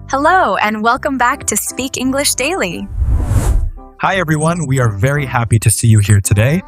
Hello, and welcome back to Speak English Daily. Hi, everyone. We are very happy to see you here today.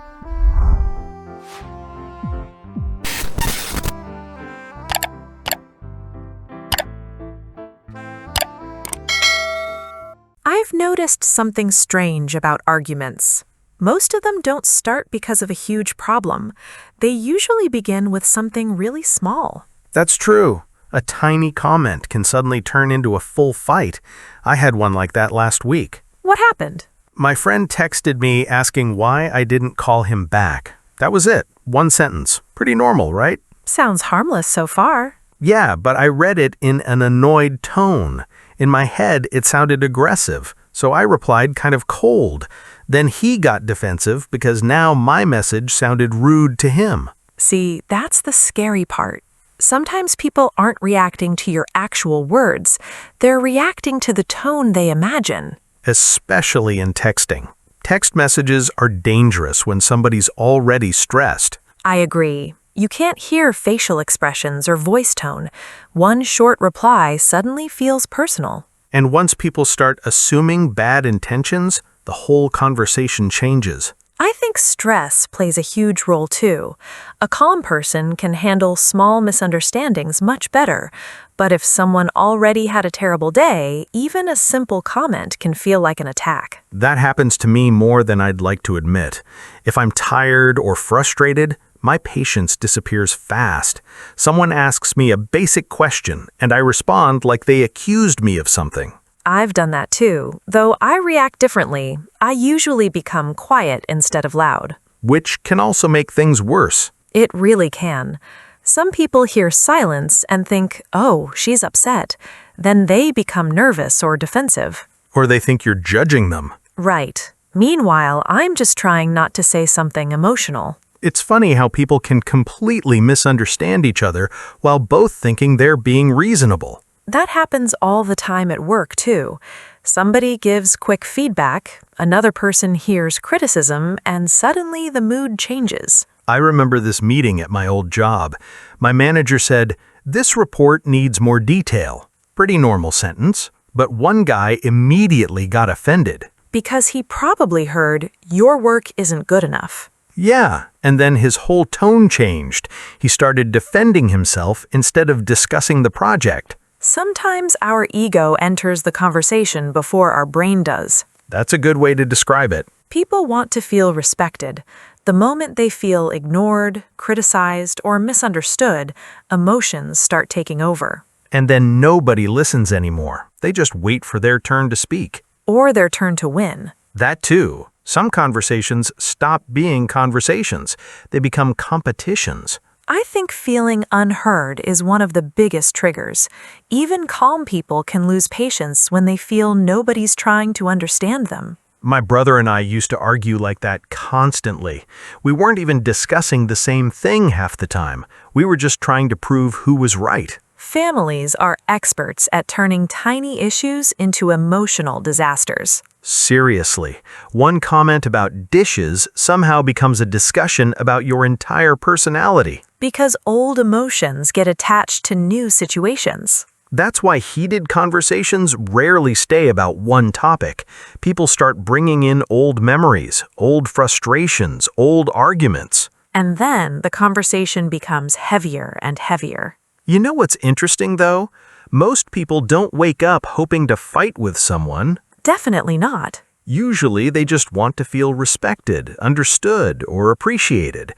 I've noticed something strange about arguments. Most of them don't start because of a huge problem. They usually begin with something really small. That's true. A tiny comment can suddenly turn into a full fight. I had one like that last week. What happened? My friend texted me asking why I didn't call him back. That was it. One sentence. Pretty normal, right? Sounds harmless so far. Yeah, but I read it in an annoyed tone. In my head, it sounded aggressive, so I replied kind of cold. Then he got defensive because now my message sounded rude to him. See, that's the scary part. Sometimes people aren't reacting to your actual words. They're reacting to the tone they imagine. Especially in texting. Text messages are dangerous when somebody's already stressed. I agree. You can't hear facial expressions or voice tone. One short reply suddenly feels personal. And once people start assuming bad intentions, the whole conversation changes. I think stress plays a huge role too. A calm person can handle small misunderstandings much better, but if someone already had a terrible day, even a simple comment can feel like an attack. That happens to me more than I'd like to admit. If I'm tired or frustrated, my patience disappears fast. Someone asks me a basic question, and I respond like they accused me of something. I've done that too, though I react differently. I usually become quiet instead of loud. Which can also make things worse. It really can. Some people hear silence and think, oh, she's upset. Then they become nervous or defensive. Or they think you're judging them. Right. Meanwhile, I'm just trying not to say something emotional. It's funny how people can completely misunderstand each other while both thinking they're being reasonable. That happens all the time at work, too. Somebody gives quick feedback, another person hears criticism, and suddenly the mood changes. I remember this meeting at my old job. My manager said, "This report needs more detail." Pretty normal sentence, but one guy immediately got offended. Because he probably heard, your work isn't good enough. Yeah, and then his whole tone changed. He started defending himself instead of discussing the project. Sometimes our ego enters the conversation before our brain does. That's a good way to describe it. People want to feel respected. The moment they feel ignored, criticized, or misunderstood, emotions start taking over. And then nobody listens anymore. They just wait for their turn to speak. Or their turn to win. That too. Some conversations stop being conversations. They become competitions. I think feeling unheard is one of the biggest triggers. Even calm people can lose patience when they feel nobody's trying to understand them. My brother and I used to argue like that constantly. We weren't even discussing the same thing half the time. We were just trying to prove who was right. Families are experts at turning tiny issues into emotional disasters. Seriously, one comment about dishes somehow becomes a discussion about your entire personality. Because old emotions get attached to new situations. That's why heated conversations rarely stay about one topic. People start bringing in old memories, old frustrations, old arguments. And then the conversation becomes heavier and heavier. You know what's interesting, though? Most people don't wake up hoping to fight with someone. Definitely not. Usually, they just want to feel respected, understood, or appreciated.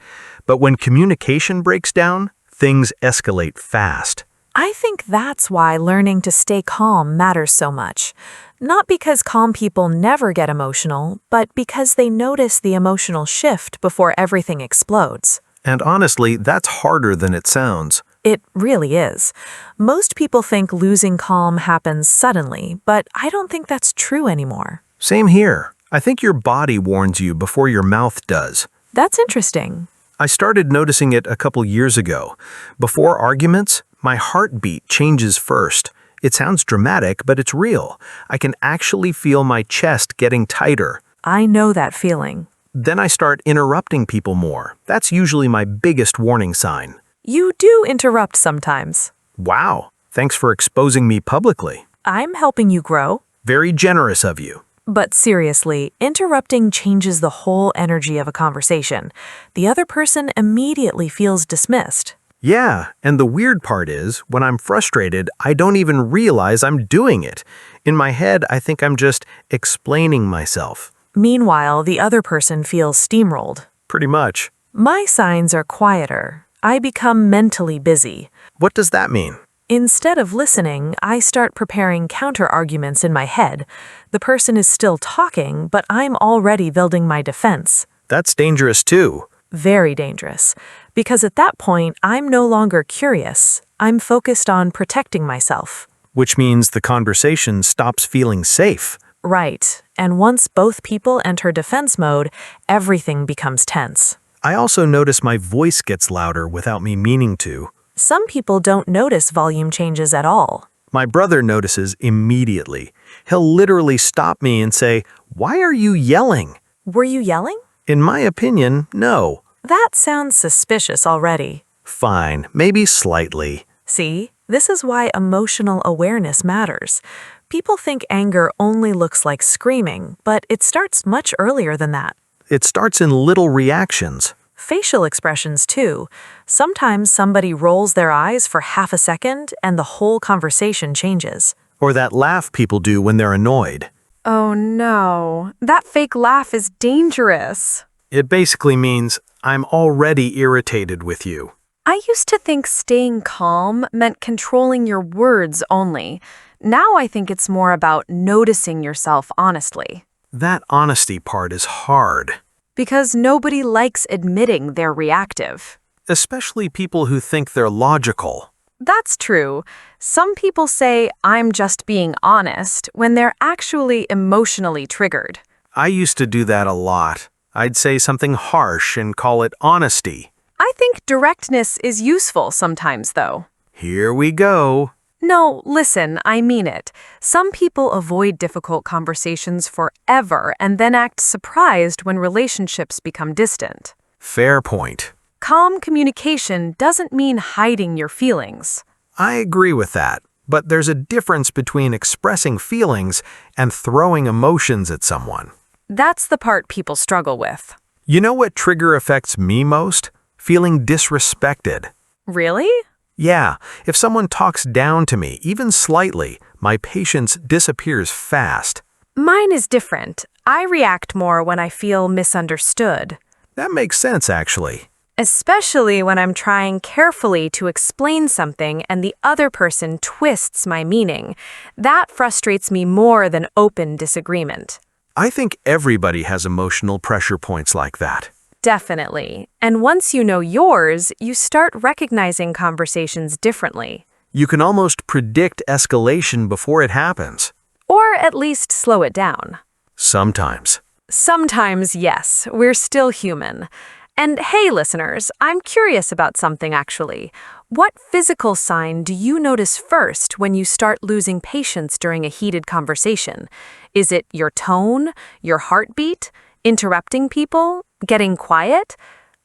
But when communication breaks down, things escalate fast. I think that's why learning to stay calm matters so much. Not because calm people never get emotional, but because they notice the emotional shift before everything explodes. And honestly, that's harder than it sounds. It really is. Most people think losing calm happens suddenly, but I don't think that's true anymore. Same here. I think your body warns you before your mouth does. That's interesting. I started noticing it a couple years ago. Before arguments, my heartbeat changes first. It sounds dramatic, but it's real. I can actually feel my chest getting tighter. I know that feeling. Then I start interrupting people more. That's usually my biggest warning sign. You do interrupt sometimes. Wow, thanks for exposing me publicly. I'm helping you grow. Very generous of you. But seriously, interrupting changes the whole energy of a conversation. The other person immediately feels dismissed. Yeah, and the weird part is, when I'm frustrated, I don't even realize I'm doing it. In my head, I think I'm just explaining myself. Meanwhile, the other person feels steamrolled. Pretty much. My signs are quieter. I become mentally busy. What does that mean? Instead of listening, I start preparing counter-arguments in my head. The person is still talking, but I'm already building my defense. That's dangerous too. Very dangerous. Because at that point, I'm no longer curious. I'm focused on protecting myself. Which means the conversation stops feeling safe. Right. And once both people enter defense mode, everything becomes tense. I also notice my voice gets louder without me meaning to. Some people don't notice volume changes at all. My brother notices immediately. He'll literally stop me and say, "Why are you yelling?" Were you yelling? In my opinion, no. That sounds suspicious already. Fine, maybe slightly. See, this is why emotional awareness matters. People think anger only looks like screaming, but it starts much earlier than that. It starts in little reactions. Facial expressions, too. Sometimes somebody rolls their eyes for half a second and the whole conversation changes. Or that laugh people do when they're annoyed. Oh no, that fake laugh is dangerous. It basically means, I'm already irritated with you. I used to think staying calm meant controlling your words only. Now I think it's more about noticing yourself honestly. That honesty part is hard. Because nobody likes admitting they're reactive. Especially people who think they're logical. That's true. Some people say, I'm just being honest, when they're actually emotionally triggered. I used to do that a lot. I'd say something harsh and call it honesty. I think directness is useful sometimes, though. Here we go. No, listen, I mean it. Some people avoid difficult conversations forever and then act surprised when relationships become distant. Fair point. Calm communication doesn't mean hiding your feelings. I agree with that, but there's a difference between expressing feelings and throwing emotions at someone. That's the part people struggle with. You know what trigger affects me most? Feeling disrespected. Really? Yeah, if someone talks down to me, even slightly, my patience disappears fast. Mine is different. I react more when I feel misunderstood. That makes sense, actually. Especially when I'm trying carefully to explain something and the other person twists my meaning. That frustrates me more than open disagreement. I think everybody has emotional pressure points like that. Definitely. And once you know yours, you start recognizing conversations differently. You can almost predict escalation before it happens. Or at least slow it down. Sometimes. Sometimes, yes, we're still human. And hey, listeners, I'm curious about something actually. What physical sign do you notice first when you start losing patience during a heated conversation? Is it your tone, your heartbeat, interrupting people, getting quiet?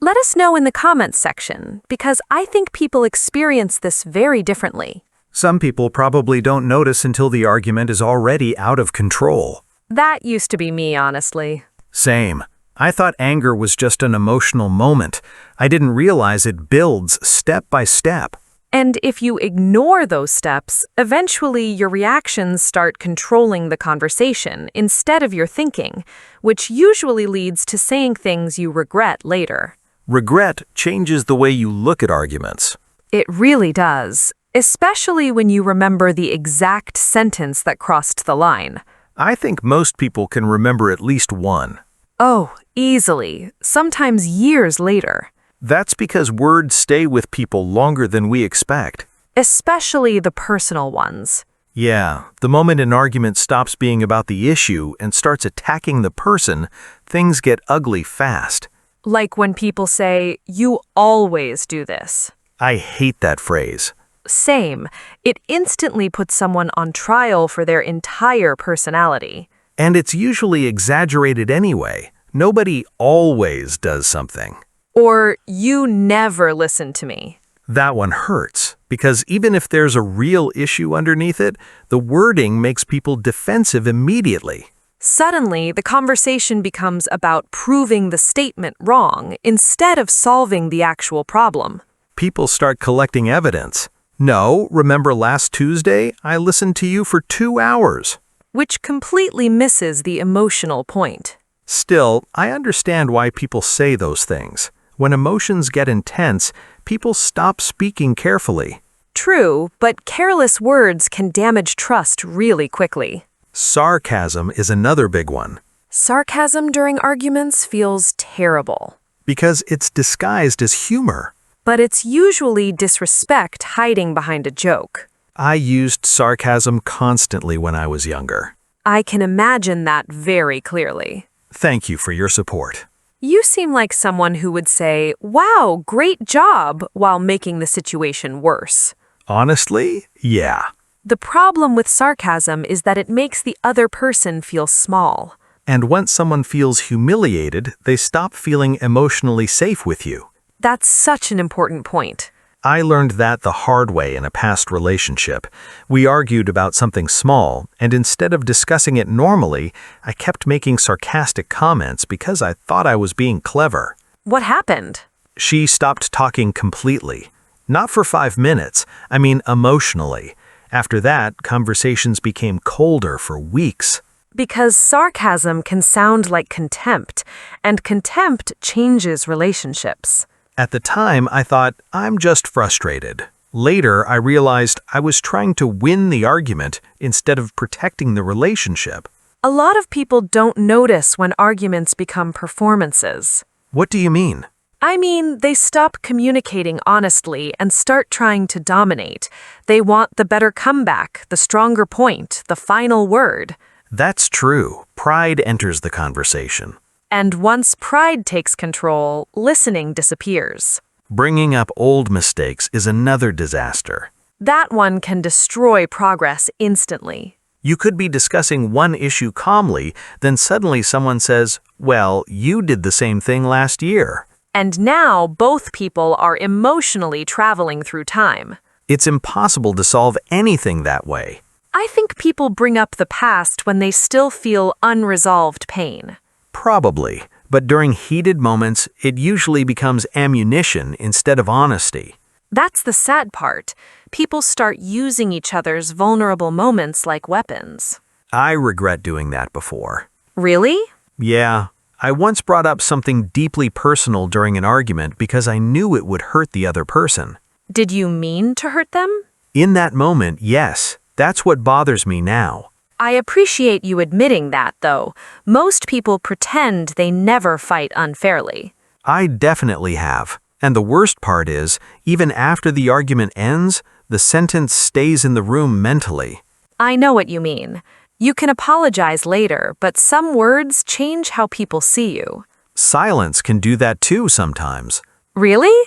Let us know in the comments section, because I think people experience this very differently. Some people probably don't notice until the argument is already out of control. That used to be me, honestly. Same. I thought anger was just an emotional moment. I didn't realize it builds step by step. And if you ignore those steps, eventually your reactions start controlling the conversation instead of your thinking, which usually leads to saying things you regret later. Regret changes the way you look at arguments. It really does, especially when you remember the exact sentence that crossed the line. I think most people can remember at least one. Oh, easily, sometimes years later. That's because words stay with people longer than we expect. Especially the personal ones. Yeah, the moment an argument stops being about the issue and starts attacking the person, things get ugly fast. Like when people say, "You always do this." I hate that phrase. Same. It instantly puts someone on trial for their entire personality. And it's usually exaggerated anyway. Nobody always does something. Or, "You never listen to me." That one hurts. because even if there's a real issue underneath it, the wording makes people defensive immediately. Suddenly, the conversation becomes about proving the statement wrong instead of solving the actual problem. People start collecting evidence. No, remember last Tuesday? I listened to you for 2 hours. Which completely misses the emotional point. Still, I understand why people say those things. When emotions get intense, people stop speaking carefully. True, but careless words can damage trust really quickly. Sarcasm is another big one, Sarcasm during arguments feels terrible. because it's disguised as humor. But it's usually disrespect hiding behind a joke. I used sarcasm constantly when I was younger. I can imagine that very clearly. Thank you for your support. You seem like someone who would say, "Wow, great job," while making the situation worse. Honestly, yeah. The problem with sarcasm is that it makes the other person feel small. And once someone feels humiliated, they stop feeling emotionally safe with you. That's such an important point. I learned that the hard way in a past relationship. We argued about something small, and instead of discussing it normally, I kept making sarcastic comments because I thought I was being clever. What happened? She stopped talking completely. Not for 5 minutes, I mean emotionally. After that, conversations became colder for weeks. Because sarcasm can sound like contempt, and contempt changes relationships. At the time, I thought, I'm just frustrated. Later, I realized I was trying to win the argument instead of protecting the relationship. A lot of people don't notice when arguments become performances. What do you mean? I mean, they stop communicating honestly and start trying to dominate. They want the better comeback, the stronger point, the final word. That's true. Pride enters the conversation. And once pride takes control, listening disappears. Bringing up old mistakes is another disaster. That one can destroy progress instantly. You could be discussing one issue calmly, then suddenly someone says, "Well, you did the same thing last year." And now both people are emotionally traveling through time. It's impossible to solve anything that way. I think people bring up the past when they still feel unresolved pain. Probably, but during heated moments, it usually becomes ammunition instead of honesty. That's the sad part. People start using each other's vulnerable moments like weapons. I regret doing that before. Really? Yeah, I once brought up something deeply personal during an argument because I knew it would hurt the other person. Did you mean to hurt them? In that moment, yes, that's what bothers me now. I appreciate you admitting that, though. Most people pretend they never fight unfairly. I definitely have. And the worst part is, even after the argument ends, the sentence stays in the room mentally. I know what you mean. You can apologize later, but some words change how people see you. Silence can do that too sometimes. Really?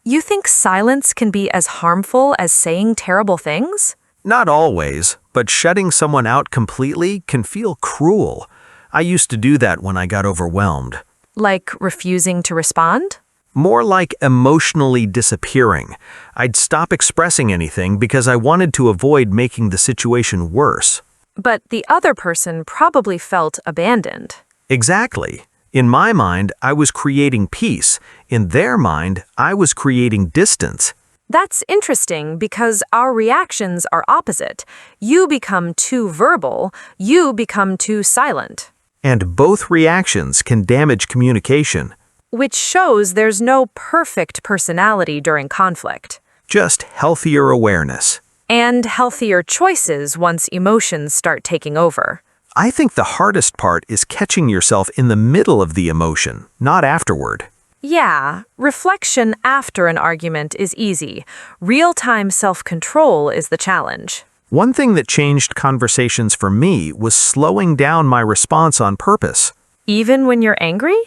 You think silence can be as harmful as saying terrible things? Not always, but shutting someone out completely can feel cruel. I used to do that when I got overwhelmed. Like refusing to respond? More like emotionally disappearing. I'd stop expressing anything because I wanted to avoid making the situation worse. But the other person probably felt abandoned. Exactly. In my mind, I was creating peace. In their mind, I was creating distance. That's interesting because our reactions are opposite. You become too verbal, you become too silent. And both reactions can damage communication. Which shows there's no perfect personality during conflict. Just healthier awareness. And healthier choices once emotions start taking over. I think the hardest part is catching yourself in the middle of the emotion, not afterward. Yeah, reflection after an argument is easy. Real-time self-control is the challenge. One thing that changed conversations for me was slowing down my response on purpose. Even when you're angry?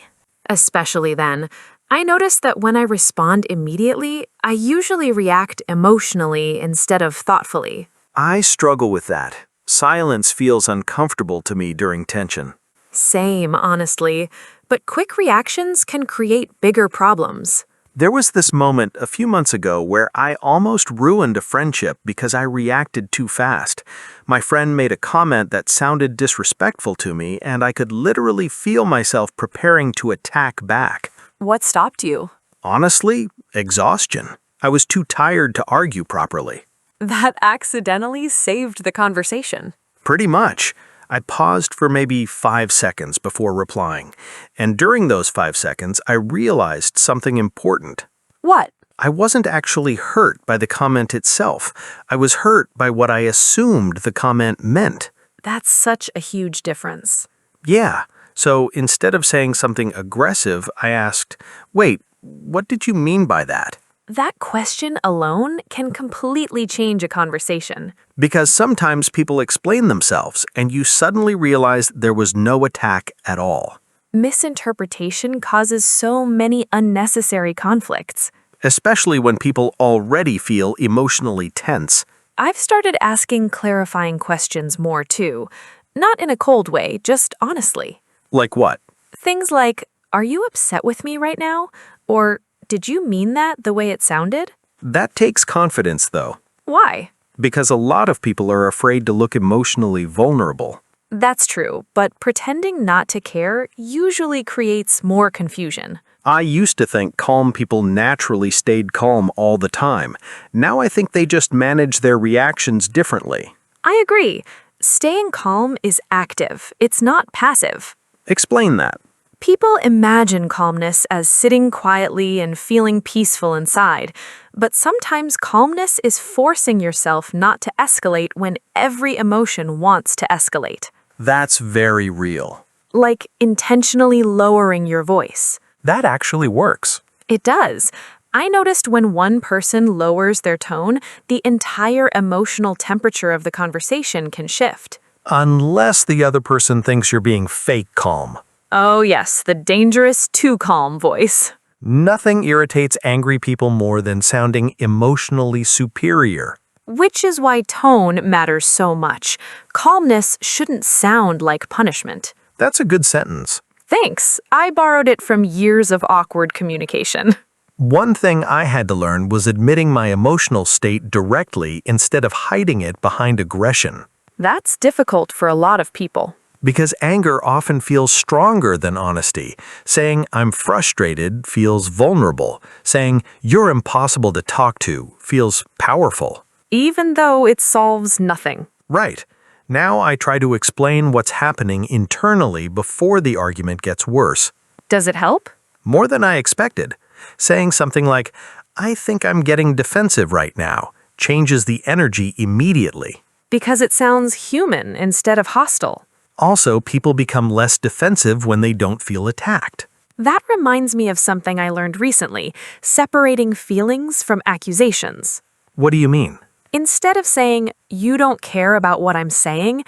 Especially then. I notice that when I respond immediately, I usually react emotionally instead of thoughtfully. I struggle with that. Silence feels uncomfortable to me during tension. Same, honestly. But quick reactions can create bigger problems. There was this moment a few months ago where I almost ruined a friendship because I reacted too fast. My friend made a comment that sounded disrespectful to me, and I could literally feel myself preparing to attack back. What stopped you? Honestly, exhaustion. I was too tired to argue properly. That accidentally saved the conversation. Pretty much. I paused for maybe 5 seconds before replying, and during those 5 seconds, I realized something important. What? I wasn't actually hurt by the comment itself. I was hurt by what I assumed the comment meant. That's such a huge difference. Yeah, so instead of saying something aggressive, I asked, "Wait, what did you mean by that?" That question alone can completely change a conversation. Because sometimes people explain themselves, and you suddenly realize there was no attack at all. Misinterpretation causes so many unnecessary conflicts. Especially when people already feel emotionally tense. I've started asking clarifying questions more too. Not in a cold way, just honestly. Like what? Things like, are you upset with me right now? Or, did you mean that the way it sounded? That takes confidence, though. Why? Because a lot of people are afraid to look emotionally vulnerable. That's true, but pretending not to care usually creates more confusion. I used to think calm people naturally stayed calm all the time. Now I think they just manage their reactions differently. I agree. Staying calm is active. It's not passive. Explain that. People imagine calmness as sitting quietly and feeling peaceful inside, but sometimes calmness is forcing yourself not to escalate when every emotion wants to escalate. That's very real. Like intentionally lowering your voice. That actually works. It does. I noticed when one person lowers their tone, the entire emotional temperature of the conversation can shift. Unless the other person thinks you're being fake calm. Oh yes, the dangerous too calm voice. Nothing irritates angry people more than sounding emotionally superior. Which is why tone matters so much. Calmness shouldn't sound like punishment. That's a good sentence. Thanks. I borrowed it from years of awkward communication. One thing I had to learn was admitting my emotional state directly instead of hiding it behind aggression. That's difficult for a lot of people. Because anger often feels stronger than honesty. Saying, "I'm frustrated," feels vulnerable. Saying, "You're impossible to talk to," feels powerful. Even though it solves nothing. Right. Now I try to explain what's happening internally before the argument gets worse. Does it help? More than I expected. Saying something like, "I think I'm getting defensive right now," changes the energy immediately. Because it sounds human instead of hostile. Also, people become less defensive when they don't feel attacked. That reminds me of something I learned recently, separating feelings from accusations. What do you mean? Instead of saying, you don't care about what I'm saying,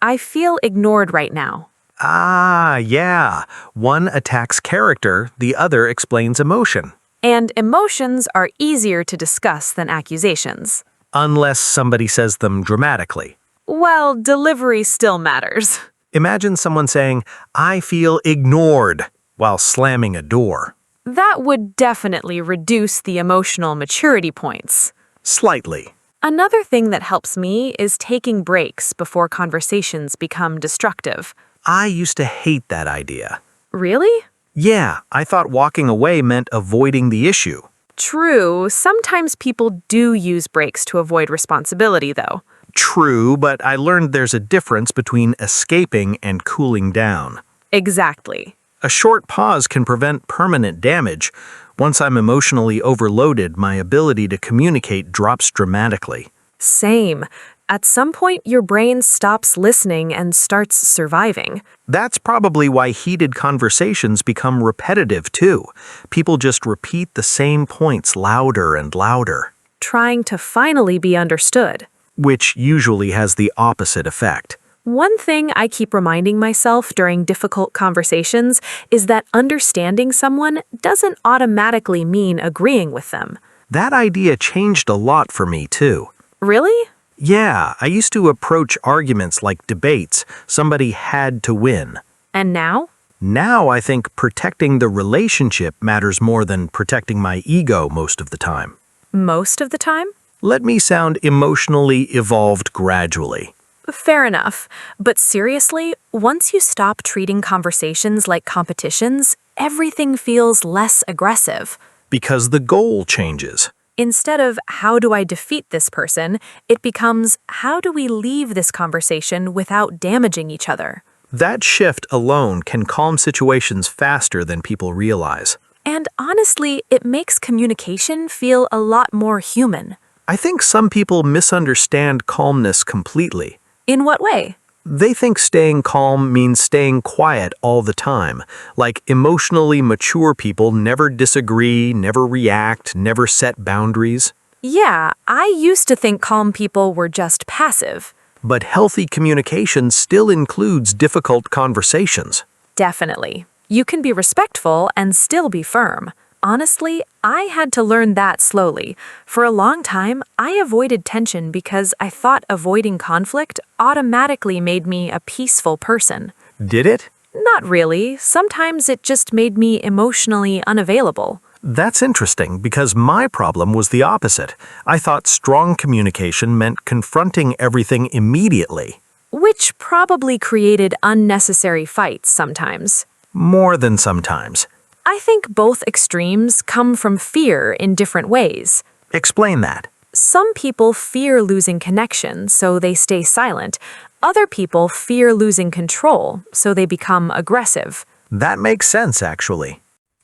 I feel ignored right now. Ah, yeah. One attacks character, the other explains emotion. And emotions are easier to discuss than accusations. Unless somebody says them dramatically. Well, delivery still matters. Imagine someone saying, "I feel ignored," while slamming a door. That would definitely reduce the emotional maturity points. Slightly. Another thing that helps me is taking breaks before conversations become destructive. I used to hate that idea. Really? Yeah, I thought walking away meant avoiding the issue. True, sometimes people do use breaks to avoid responsibility, though. True, but I learned there's a difference between escaping and cooling down. Exactly. A short pause can prevent permanent damage. Once I'm emotionally overloaded, my ability to communicate drops dramatically. Same. At some point, your brain stops listening and starts surviving. That's probably why heated conversations become repetitive, too. People just repeat the same points louder and louder. Trying to finally be understood. Which usually has the opposite effect. One thing I keep reminding myself during difficult conversations is that understanding someone doesn't automatically mean agreeing with them. That idea changed a lot for me, too. Really? Yeah, I used to approach arguments like debates. Somebody had to win. And now? Now I think protecting the relationship matters more than protecting my ego most of the time. Most of the time? Let me sound emotionally evolved gradually. Fair enough. But seriously, once you stop treating conversations like competitions, everything feels less aggressive. Because the goal changes. Instead of how do I defeat this person, it becomes how do we leave this conversation without damaging each other? That shift alone can calm situations faster than people realize. And honestly, it makes communication feel a lot more human. I think some people misunderstand calmness completely. In what way? They think staying calm means staying quiet all the time, like emotionally mature people never disagree, never react, never set boundaries. Yeah, I used to think calm people were just passive. But healthy communication still includes difficult conversations. Definitely. You can be respectful and still be firm. Honestly, I had to learn that slowly. For a long time, I avoided tension because I thought avoiding conflict automatically made me a peaceful person. Did it? Not really. Sometimes it just made me emotionally unavailable. That's interesting because my problem was the opposite. I thought strong communication meant confronting everything immediately. Which probably created unnecessary fights sometimes. More than sometimes. I think both extremes come from fear in different ways. Explain that. Some people fear losing connection, so they stay silent. Other people fear losing control, so they become aggressive. That makes sense, actually.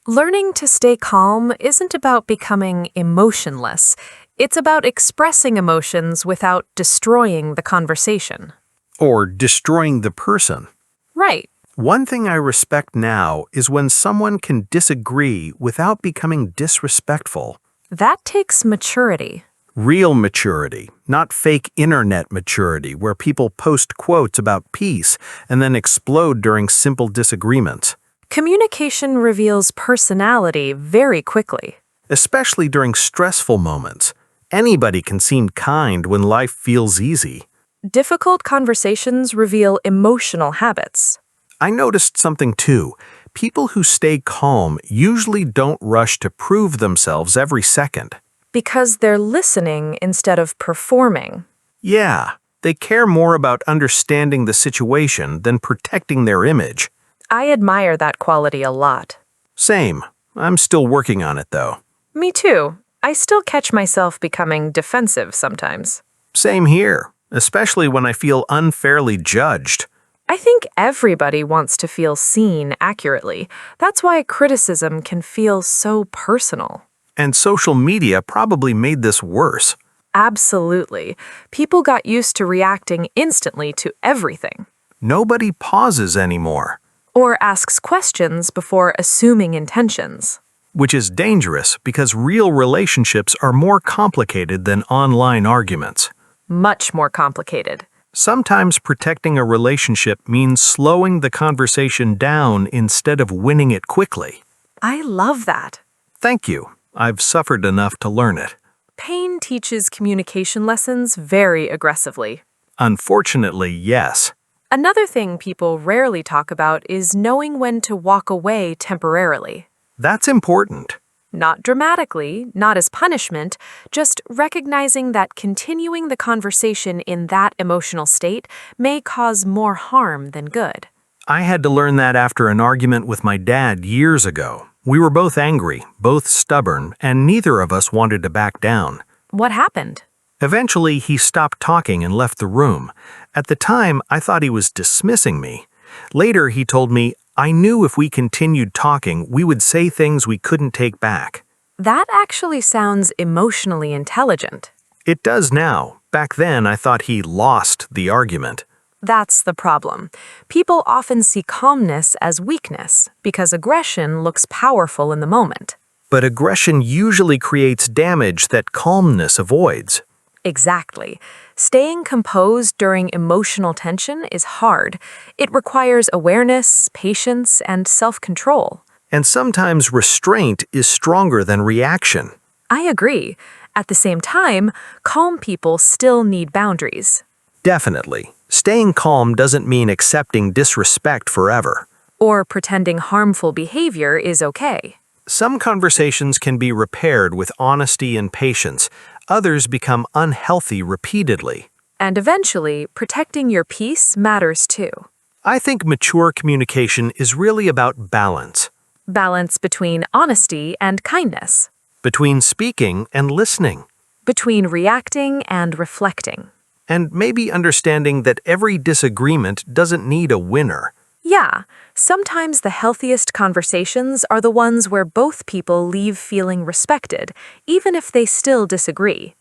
Learning to stay calm isn't about becoming emotionless. It's about expressing emotions without destroying the conversation. Or destroying the person. Right. One thing I respect now is when someone can disagree without becoming disrespectful. That takes maturity. Real maturity, not fake internet maturity where people post quotes about peace and then explode during simple disagreements. Communication reveals personality very quickly. Especially during stressful moments. Anybody can seem kind when life feels easy. Difficult conversations reveal emotional habits. I noticed something too. People who stay calm usually don't rush to prove themselves every second. Because they're listening instead of performing. Yeah, they care more about understanding the situation than protecting their image. I admire that quality a lot. Same. I'm still working on it though. Me too. I still catch myself becoming defensive sometimes. Same here, especially when I feel unfairly judged. I think everybody wants to feel seen accurately. That's why criticism can feel so personal. And social media probably made this worse. Absolutely. People got used to reacting instantly to everything. Nobody pauses anymore. Or asks questions before assuming intentions. Which is dangerous because real relationships are more complicated than online arguments. Much more complicated. Sometimes protecting a relationship means slowing the conversation down instead of winning it quickly. I love that. Thank you. I've suffered enough to learn it. Pain teaches communication lessons very aggressively. Unfortunately, yes. Another thing people rarely talk about is knowing when to walk away temporarily. That's important. Not dramatically, not as punishment, just recognizing that continuing the conversation in that emotional state may cause more harm than good. I had to learn that after an argument with my dad years ago. We were both angry, both stubborn, and neither of us wanted to back down. What happened? Eventually, he stopped talking and left the room. At the time, I thought he was dismissing me. Later, he told me, I knew if we continued talking, we would say things we couldn't take back. That actually sounds emotionally intelligent. It does now. Back then, I thought he lost the argument. That's the problem. People often see calmness as weakness because aggression looks powerful in the moment. But aggression usually creates damage that calmness avoids. Exactly. Staying composed during emotional tension is hard. It requires awareness, patience, and self-control. And sometimes restraint is stronger than reaction. I agree. At the same time, calm people still need boundaries. Definitely. Staying calm doesn't mean accepting disrespect forever. or pretending harmful behavior is okay. Some conversations can be repaired with honesty and patience. Others become unhealthy repeatedly. And eventually, protecting your peace matters too. I think mature communication is really about balance, Balance between honesty and kindness, between speaking and listening, between reacting and reflecting. and maybe understanding that every disagreement doesn't need a winner. Yeah, sometimes the healthiest conversations are the ones where both people leave feeling respected, even if they still disagree.